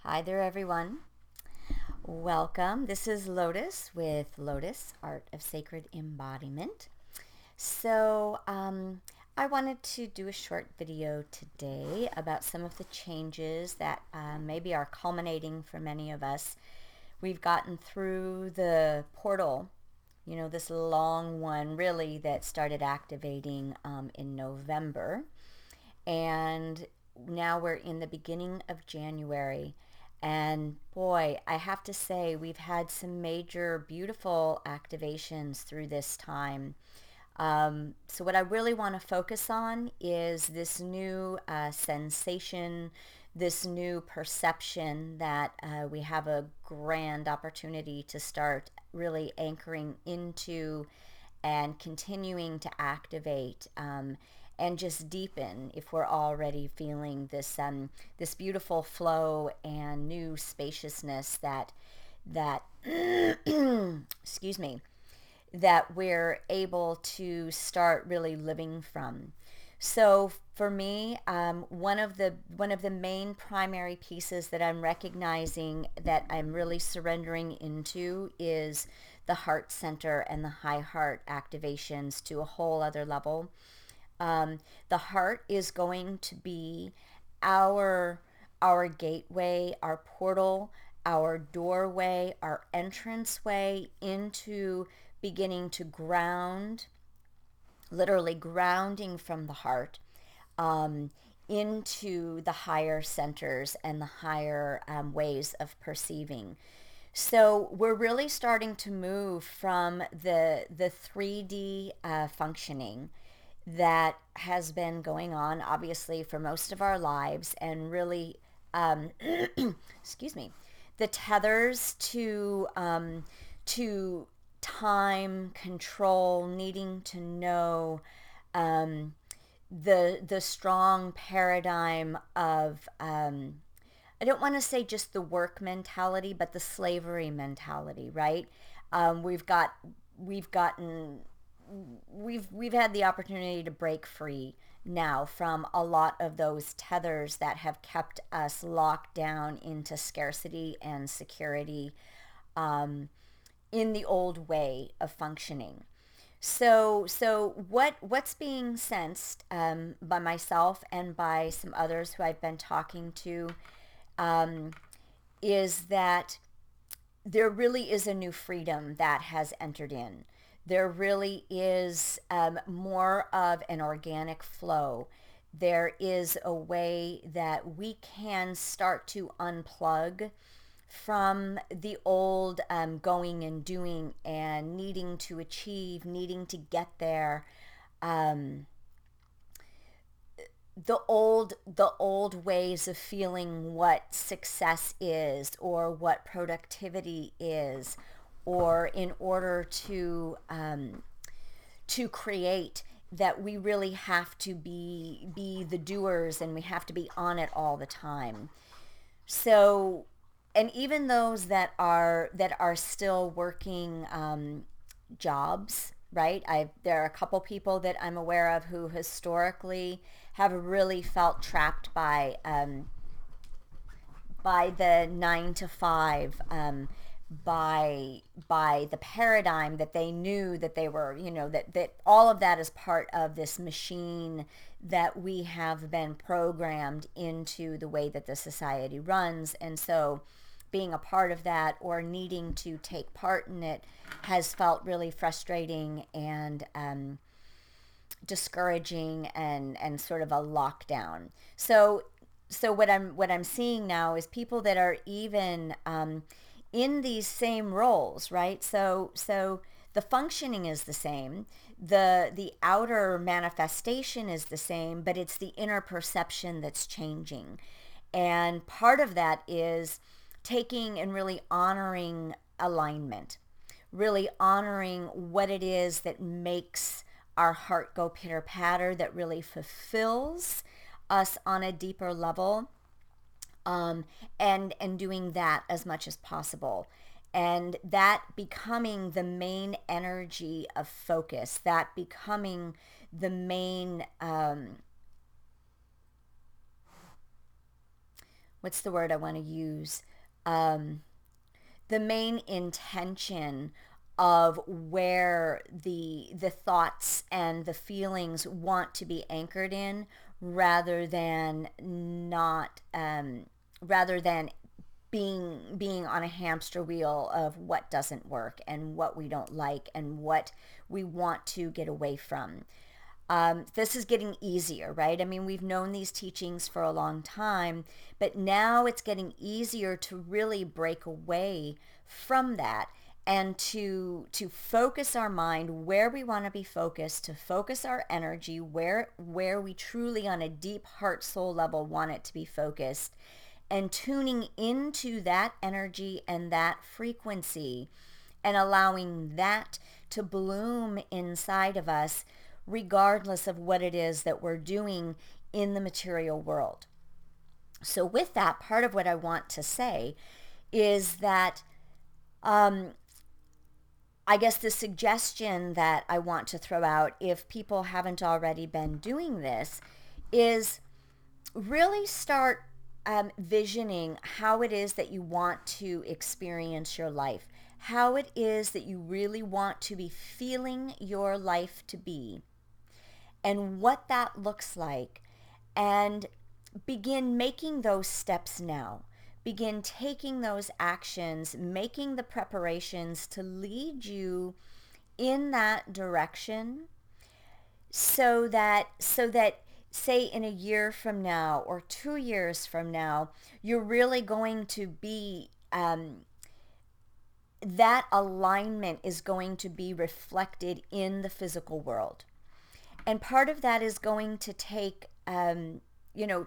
Hi there, everyone. Welcome. This is Lotus with Lotus Art of Sacred Embodiment. I wanted to do a short video today about some of the changes that maybe are culminating for many of us. We've gotten through the portal, this long one really that started activating in November. And now we're in the beginning of January. And boy, I have to say, we've had some major, beautiful activations through this time. So, what I really want to focus on is this new sensation, this new perception that we have a grand opportunity to start really anchoring into and continuing to activate and just deepen if we're already feeling this beautiful flow and new spaciousness that excuse me, that we're able to start really living from. So for me, one of the main primary pieces that I'm recognizing that I'm really surrendering into is the heart center and the high heart activations to a whole other level. The heart is going to be our our gateway, our portal, our doorway, our entranceway into beginning to ground, literally grounding from the heart um, into the higher centers and the higher ways of perceiving. So we're really starting to move from the 3D functioning that has been going on obviously for most of our lives, and really um, excuse me, the tethers to time control, needing to know um, the strong paradigm of I don't want to say just the work mentality, but the slavery mentality, right? We've got we've gotten we've had the opportunity to break free now from a lot of those tethers that have kept us locked down into scarcity and security um, in the old way of functioning. So what's being sensed by myself and by some others who I've been talking to um, is that there really is a new freedom that has entered in. There really is more of an organic flow. There is a way that we can start to unplug from the old going and doing and needing to achieve, needing to get there. Um, the old ways of feeling what success is or what productivity is, or in order to create, that we really have to be the doers and we have to be on it all the time. So, and even those that are still working jobs, right? There are a couple people that I'm aware of who historically have really felt trapped by the 9 to 5, by the paradigm that they knew that they were, that all of that is part of this machine that we have been programmed into the way that the society runs. And so being a part of that or needing to take part in it has felt really frustrating and discouraging and sort of a lockdown. So what I'm seeing now is people that are even in these same roles, right? So the functioning is the same, the outer manifestation is the same, but it's the inner perception that's changing. And part of that is taking and really honoring alignment, really honoring what it is that makes our heart go pitter patter, that really fulfills us on a deeper level, um, and doing that as much as possible. And that becoming the main energy of focus, that becoming the main what's the word I want to use? Um, the main intention of where the thoughts and the feelings want to be anchored in, rather than not rather than being on a hamster wheel of what doesn't work and what we don't like and what we want to get away from. This is getting easier, right? I mean, we've known these teachings for a long time, but now it's getting easier to really break away from that and to focus our mind where we want to be focused, to focus our energy where we truly on a deep heart soul level want it to be focused, and tuning into that energy and that frequency and allowing that to bloom inside of us, regardless of what it is that we're doing in the material world. So, with that, part of what I want to say is that I guess the suggestion that I want to throw out, if people haven't already been doing this, is really start visioning how it is that you want to experience your life, how it is that you really want to be feeling your life to be, and what that looks like. And begin making those steps now. Begin taking those actions, making the preparations to lead you in that direction, so that say in a year from now or 2 years from now, you're really going to be that alignment is going to be reflected in the physical world. And part of that is going to take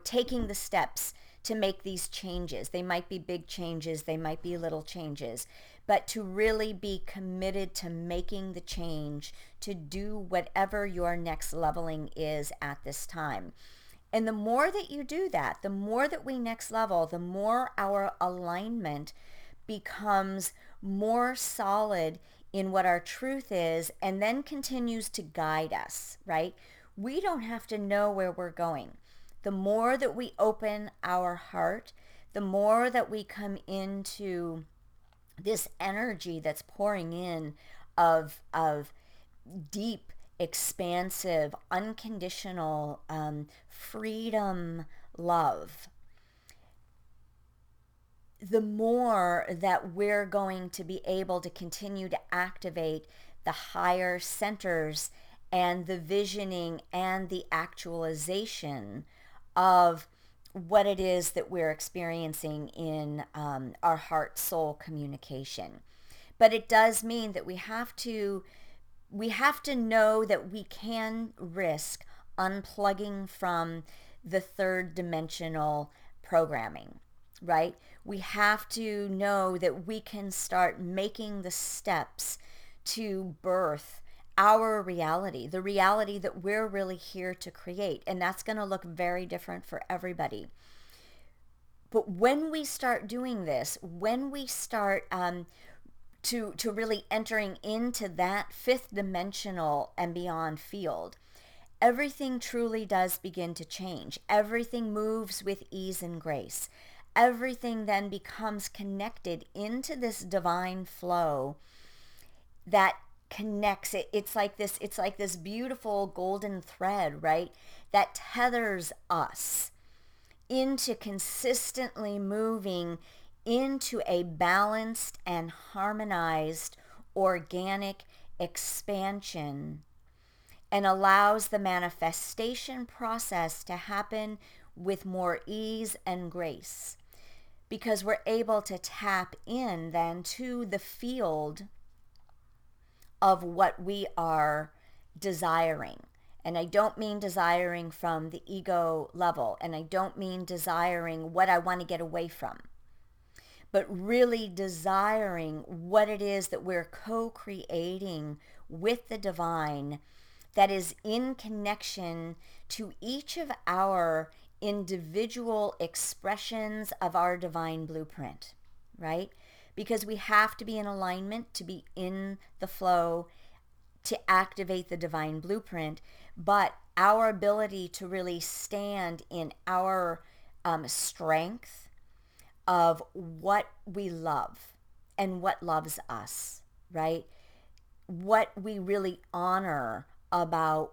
taking the steps to make these changes. They might be big changes, they might be little changes, but to really be committed to making the change, to do whatever your next leveling is at this time. And the more that you do that, the more that we next level, the more our alignment becomes more solid in what our truth is, and then continues to guide us, right? We don't have to know where we're going. The more that we open our heart, the more that we come into this energy that's pouring in of deep, expansive, unconditional freedom, love, the more that we're going to be able to continue to activate the higher centers and the visioning and the actualization of what it is that we're experiencing in our heart soul communication. But it does mean that we have to know that we can risk unplugging from the third dimensional programming, right? We have to know that we can start making the steps to birth our reality, the reality that we're really here to create. And that's going to look very different for everybody. But when we start doing this, when we start to really entering into that fifth dimensional and beyond field, everything truly does begin to change. Everything moves with ease and grace. Everything then becomes connected into this divine flow that connects it. It's like this beautiful golden thread, right? That tethers us into consistently moving into a balanced and harmonized organic expansion, and allows the manifestation process to happen with more ease and grace, because we're able to tap in then to the field of what we are desiring. And I don't mean desiring from the ego level, and I don't mean desiring what I want to get away from, but really desiring what it is that we're co-creating with the divine, that is in connection to each of our individual expressions of our divine blueprint, right? Because we have to be in alignment to be in the flow, to activate the divine blueprint. But our ability to really stand in our strength of what we love and what loves us, right? What we really honor about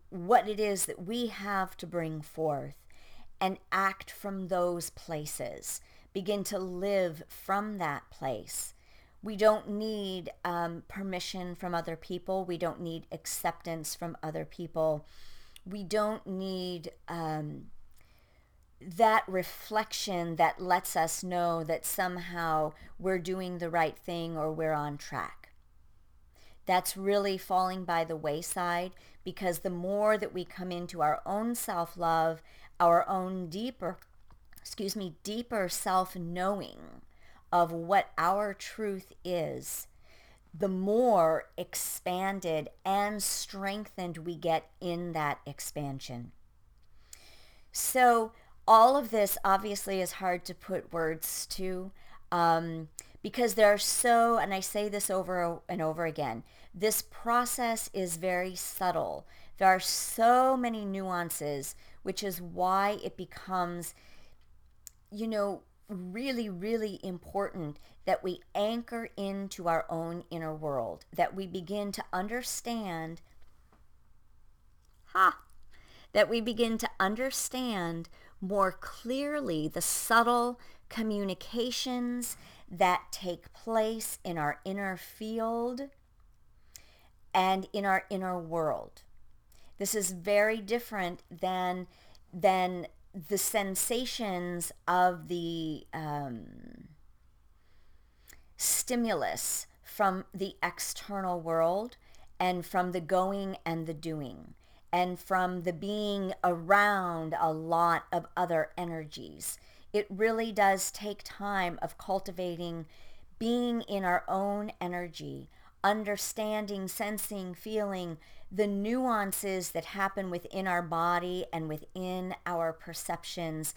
what it is that we have to bring forth, and act from those places. Begin to live from that place. We don't need permission from other people. We don't need acceptance from other people. We don't need that reflection that lets us know that somehow we're doing the right thing or we're on track. That's really falling by the wayside, because the more that we come into our own self-love, our own deeper self-knowing of what our truth is, the more expanded and strengthened we get in that expansion. So all of this obviously is hard to put words to, because there are so, and I say this over and over again, this process is very subtle. There are so many nuances, which is why it becomes, really, really important that we anchor into our own inner world, that we begin to understand, that we begin to understand more clearly the subtle communications that take place in our inner field and in our inner world. This is very different than the sensations of the stimulus from the external world, and from the going and the doing, and from the being around a lot of other energies. It really does take time of cultivating being in our own energy, understanding, sensing, feeling the nuances that happen within our body and within our perceptions,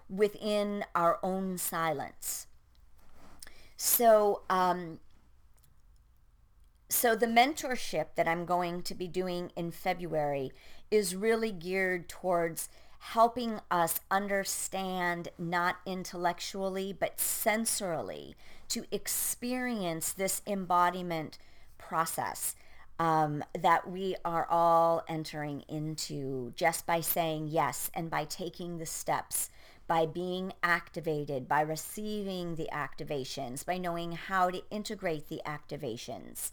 within our own silence. So the mentorship that I'm going to be doing in February is really geared towards helping us understand, not intellectually, but sensorily, to experience this embodiment process that we are all entering into just by saying yes, and by taking the steps, by being activated, by receiving the activations, by knowing how to integrate the activations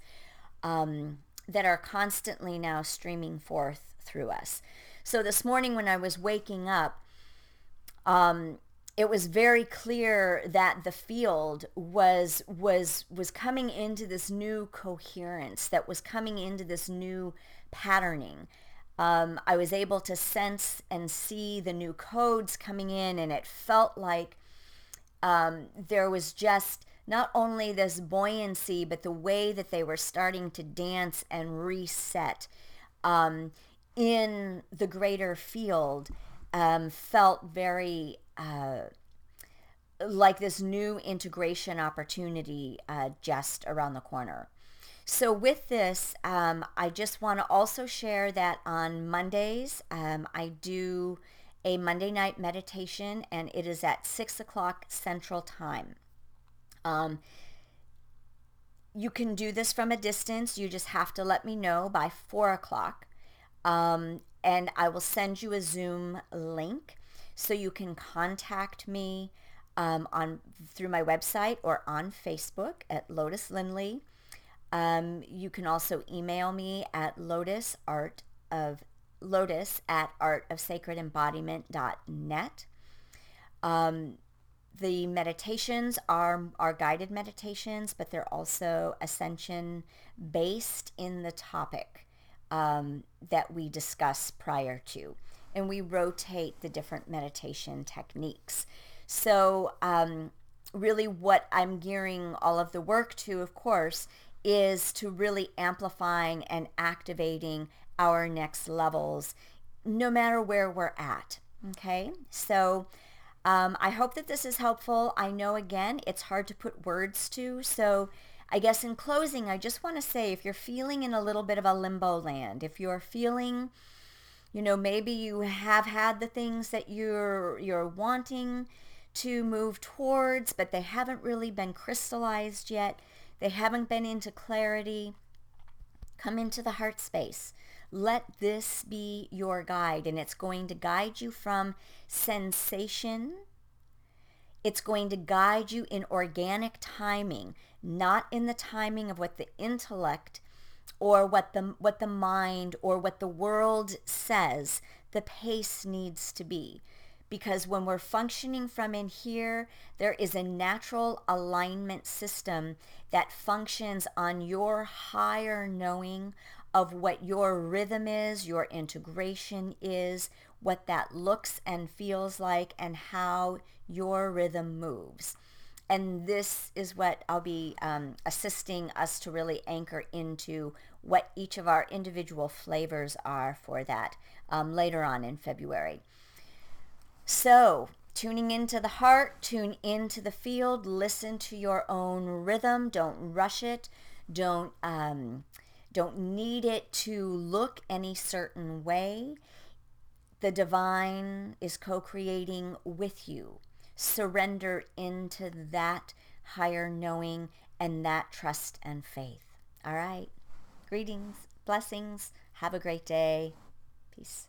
that are constantly now streaming forth through us. So this morning when I was waking up, it was very clear that the field was coming into this new coherence, that was coming into this new patterning. I was able to sense and see the new codes coming in, and it felt like there was just not only this buoyancy, but the way that they were starting to dance and reset in the greater field felt very like this new integration opportunity just around the corner. So with this, I just want to also share that on Mondays, I do a Monday night meditation, and it is at 6 o'clock Central Time. You can do this from a distance. You just have to let me know by 4 o'clock. And I will send you a Zoom link so you can contact me through my website or on Facebook at Lotus Lindley. You can also email me at lotus at artofsacredembodiment.net. The meditations are guided meditations, but they're also ascension based in the topic that we discuss prior to. And we rotate the different meditation techniques. So really what I'm gearing all of the work to, of course, is to really amplifying and activating our next levels, no matter where we're at. Okay, so I hope that this is helpful. I know, again, it's hard to put words to, so I guess in closing, I just want to say, if you're feeling in a little bit of a limbo land, if you're feeling, maybe you have had the things that you're wanting to move towards, but they haven't really been crystallized yet. They haven't been into clarity. Come into the heart space. Let this be your guide, and it's going to guide you from sensation. It's going to guide you in organic timing, not in the timing of what the intellect or what the mind or what the world says the pace needs to be. Because when we're functioning from in here, there is a natural alignment system that functions on your higher knowing of what your rhythm is, your integration is, what that looks and feels like, and how your rhythm moves. And this is what I'll be assisting us to really anchor into what each of our individual flavors are for that later on in February. So, tuning into the heart, tune into the field, listen to your own rhythm. Don't rush it. Don't need it to look any certain way. The divine is co-creating with you. Surrender into that higher knowing and that trust and faith. All right. Greetings, blessings. Have a great day. Peace.